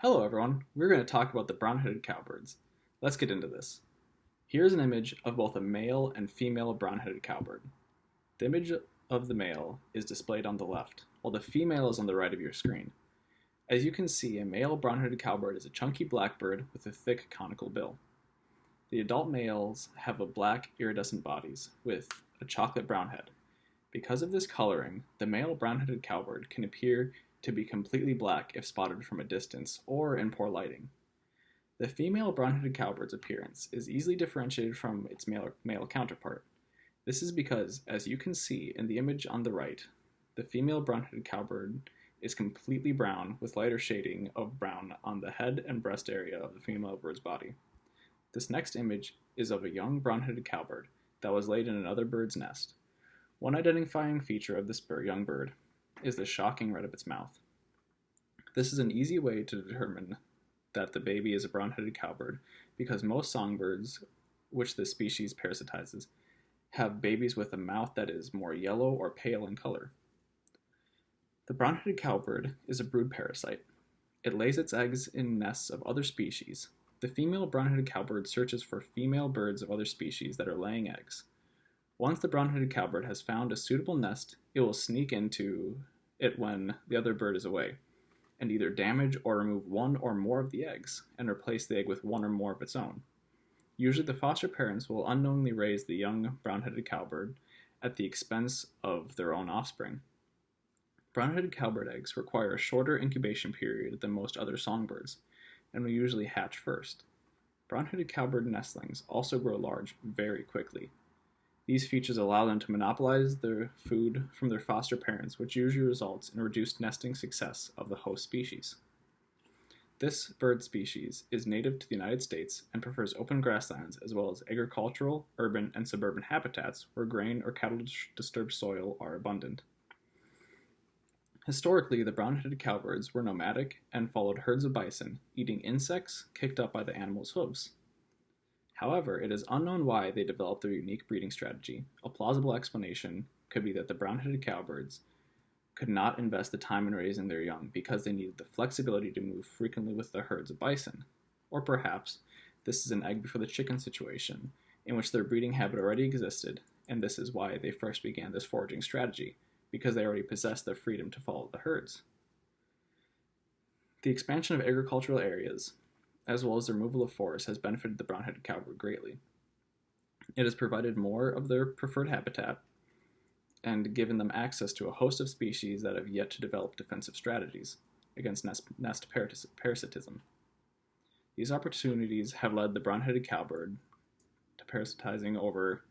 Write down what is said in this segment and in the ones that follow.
Hello everyone, we're going to talk about the brown-headed cowbirds. Let's get into this. Here's an image of both a male and female brown-headed cowbird. The image of the male is displayed on the left, while the female is on the right of your screen. As you can see, a male brown-headed cowbird is a chunky black bird with a thick conical bill. The adult males have a black iridescent bodies with a chocolate brown head. Because of this coloring, the male brown-headed cowbird can appear to be completely black if spotted from a distance or in poor lighting. The female brown-headed cowbird's appearance is easily differentiated from its male counterpart. This is because, as you can see in the image on the right, the female brown-headed cowbird is completely brown with lighter shading of brown on the head and breast area of the female bird's body. This next image is of a young brown-headed cowbird that was laid in another bird's nest. One identifying feature of this young bird is the shocking red of its mouth. This is an easy way to determine that the baby is a brown-headed cowbird because most songbirds, which this species parasitizes, have babies with a mouth that is more yellow or pale in color. The brown-headed cowbird is a brood parasite. It lays its eggs in nests of other species. The female brown-headed cowbird searches for female birds of other species that are laying eggs. Once the brown-headed cowbird has found a suitable nest, it will sneak into it when the other bird is away, and either damage or remove one or more of the eggs, and replace the egg with one or more of its own. Usually the foster parents will unknowingly raise the young brown-headed cowbird at the expense of their own offspring. Brown-headed cowbird eggs require a shorter incubation period than most other songbirds, and will usually hatch first. Brown-headed cowbird nestlings also grow large very quickly. These features allow them to monopolize their food from their foster parents, which usually results in reduced nesting success of the host species. This bird species is native to the United States and prefers open grasslands as well as agricultural, urban, and suburban habitats where grain or cattle-disturbed soil are abundant. Historically, the brown-headed cowbirds were nomadic and followed herds of bison, eating insects kicked up by the animal's hooves. However, it is unknown why they developed their unique breeding strategy. A plausible explanation could be that the brown-headed cowbirds could not invest the time in raising their young because they needed the flexibility to move frequently with the herds of bison. Or perhaps this is an egg before the chicken situation, in which their breeding habit already existed, and this is why they first began this foraging strategy, because they already possessed the freedom to follow the herds. The expansion of agricultural areas, as well as the removal of forests, has benefited the brown-headed cowbird greatly. It has provided more of their preferred habitat and given them access to a host of species that have yet to develop defensive strategies against nest parasitism. These opportunities have led the brown-headed cowbird to parasitizing over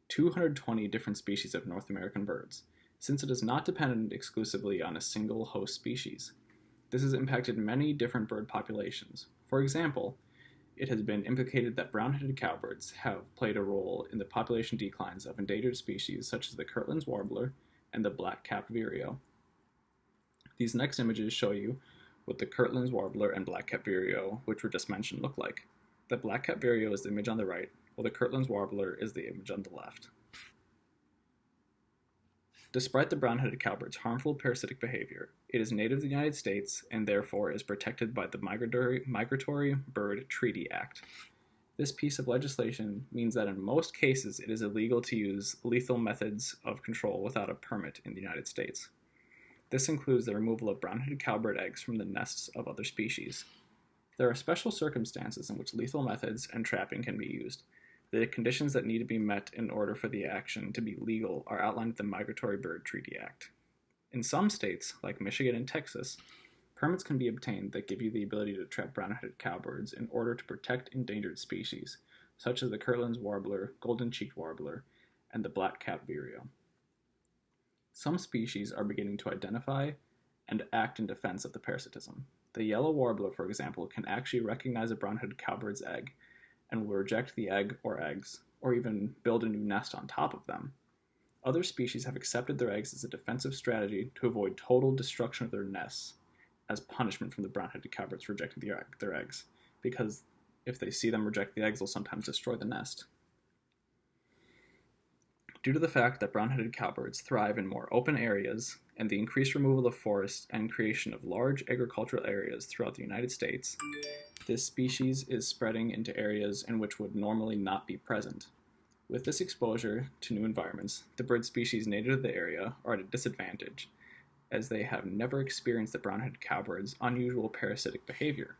220 different species of North American birds, since it is not dependent exclusively on a single host species. This has impacted many different bird populations. For example, it has been implicated that brown-headed cowbirds have played a role in the population declines of endangered species such as the Kirtland's warbler and the black-capped vireo. These next images show you what the Kirtland's warbler and black-capped vireo, which were just mentioned, look like. The black-capped vireo is the image on the right, while the Kirtland's warbler is the image on the left. Despite the brown-headed cowbird's harmful parasitic behavior, it is native to the United States and therefore is protected by the Migratory Bird Treaty Act. This piece of legislation means that in most cases it is illegal to use lethal methods of control without a permit in the United States. This includes the removal of brown-headed cowbird eggs from the nests of other species. There are special circumstances in which lethal methods and trapping can be used. The conditions that need to be met in order for the action to be legal are outlined in the Migratory Bird Treaty Act. In some states, like Michigan and Texas, permits can be obtained that give you the ability to trap brown-headed cowbirds in order to protect endangered species, such as the Kirtland's warbler, golden-cheeked warbler, and the black-capped vireo. Some species are beginning to identify and act in defense of the parasitism. The yellow warbler, for example, can actually recognize a brown-headed cowbird's egg and will reject the egg or eggs, or even build a new nest on top of them. Other species have accepted their eggs as a defensive strategy to avoid total destruction of their nests as punishment from the brown-headed cowbirds for rejecting their eggs, because if they see them reject the eggs, they'll sometimes destroy the nest. Due to the fact that brown-headed cowbirds thrive in more open areas and the increased removal of forests and creation of large agricultural areas throughout the United States, this species is spreading into areas in which would normally not be present. With this exposure to new environments, the bird species native to the area are at a disadvantage, as they have never experienced the brown-headed cowbird's unusual parasitic behavior.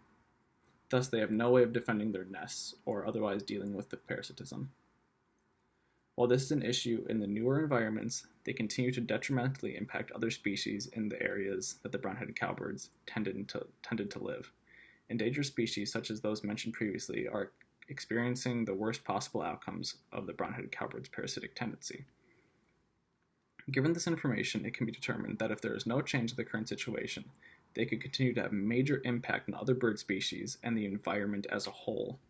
Thus, they have no way of defending their nests or otherwise dealing with the parasitism. While this is an issue in the newer environments, they continue to detrimentally impact other species in the areas that the brown-headed cowbirds tended to live. Endangered species, such as those mentioned previously, are experiencing the worst possible outcomes of the brown-headed cowbird's parasitic tendency. Given this information, it can be determined that if there is no change to the current situation, they could continue to have major impact on other bird species and the environment as a whole.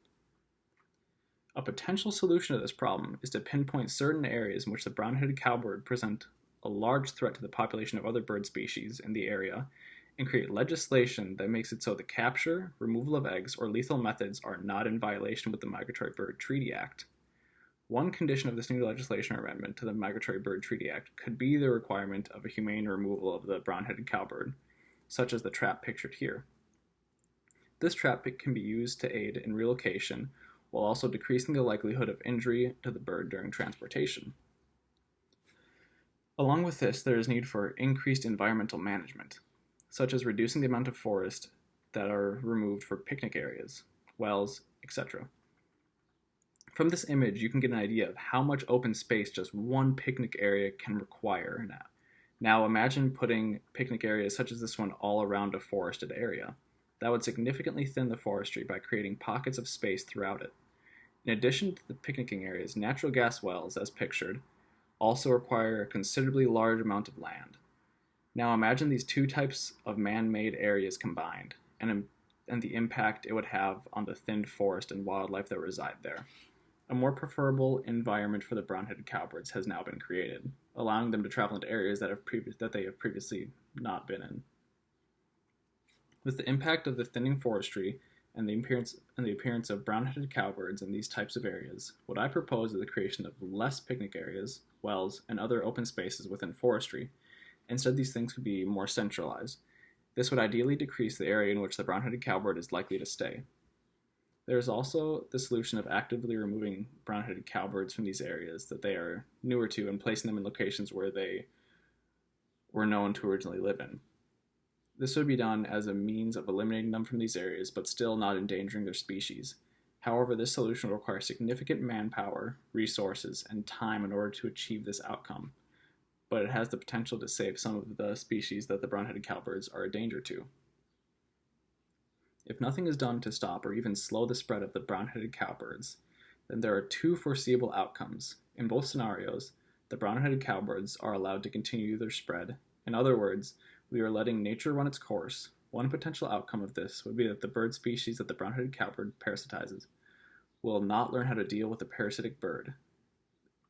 A potential solution to this problem is to pinpoint certain areas in which the brown-headed cowbird present a large threat to the population of other bird species in the area, and create legislation that makes it so the capture, removal of eggs, or lethal methods are not in violation with the Migratory Bird Treaty Act. One condition of this new legislation or amendment to the Migratory Bird Treaty Act could be the requirement of a humane removal of the brown-headed cowbird, such as the trap pictured here. This trap can be used to aid in relocation, while also decreasing the likelihood of injury to the bird during transportation. Along with this, there is need for increased environmental management, such as reducing the amount of forest that are removed for picnic areas, wells, etc. From this image, you can get an idea of how much open space just one picnic area can require. Now imagine putting picnic areas such as this one all around a forested area. That would significantly thin the forestry by creating pockets of space throughout it. In addition to the picnicking areas, natural gas wells, as pictured, also require a considerably large amount of land. Now imagine these two types of man-made areas combined, and the impact it would have on the thinned forest and wildlife that reside there. A more preferable environment for the brown-headed cowbirds has now been created, allowing them to travel into areas that they have previously not been in. With the impact of the thinning forestry and the appearance of brown-headed cowbirds in these types of areas, what I propose is the creation of less picnic areas, wells, and other open spaces within forestry. Instead, these things could be more centralized. This would ideally decrease the area in which the brown-headed cowbird is likely to stay. There is also the solution of actively removing brown-headed cowbirds from these areas that they are newer to and placing them in locations where they were known to originally live in. This would be done as a means of eliminating them from these areas, but still not endangering their species. However, this solution will require significant manpower, resources, and time in order to achieve this outcome, but it has the potential to save some of the species that the brown-headed cowbirds are a danger to. If nothing is done to stop or even slow the spread of the brown-headed cowbirds, then there are two foreseeable outcomes. In both scenarios, the brown-headed cowbirds are allowed to continue their spread. In other words, we are letting nature run its course. One potential outcome of this would be that the bird species that the brown-headed cowbird parasitizes will not learn how to deal with the parasitic bird.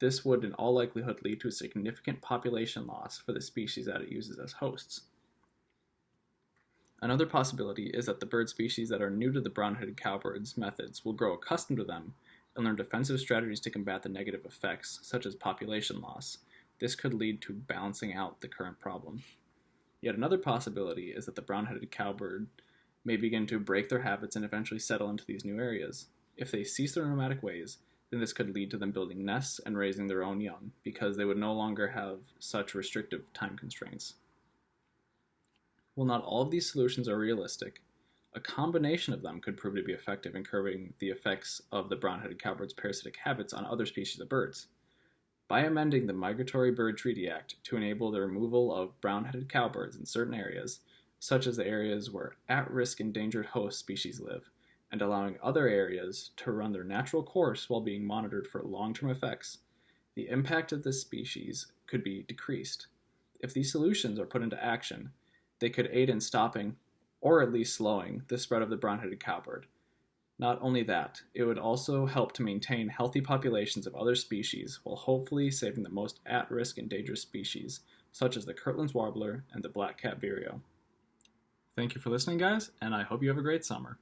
This would in all likelihood lead to a significant population loss for the species that it uses as hosts. Another possibility is that the bird species that are new to the brown-headed cowbird's methods will grow accustomed to them and learn defensive strategies to combat the negative effects, such as population loss. This could lead to balancing out the current problem. Yet another possibility is that the brown-headed cowbird may begin to break their habits and eventually settle into these new areas. If they cease their nomadic ways, then this could lead to them building nests and raising their own young, because they would no longer have such restrictive time constraints. While not all of these solutions are realistic, a combination of them could prove to be effective in curbing the effects of the brown-headed cowbird's parasitic habits on other species of birds. By amending the Migratory Bird Treaty Act to enable the removal of brown-headed cowbirds in certain areas, such as the areas where at-risk endangered host species live, and allowing other areas to run their natural course while being monitored for long-term effects, the impact of this species could be decreased. If these solutions are put into action, they could aid in stopping, or at least slowing, the spread of the brown-headed cowbird. Not only that, it would also help to maintain healthy populations of other species while hopefully saving the most at-risk endangered species, such as the Kirtland's warbler and the black-capped vireo. Thank you for listening, guys, and I hope you have a great summer.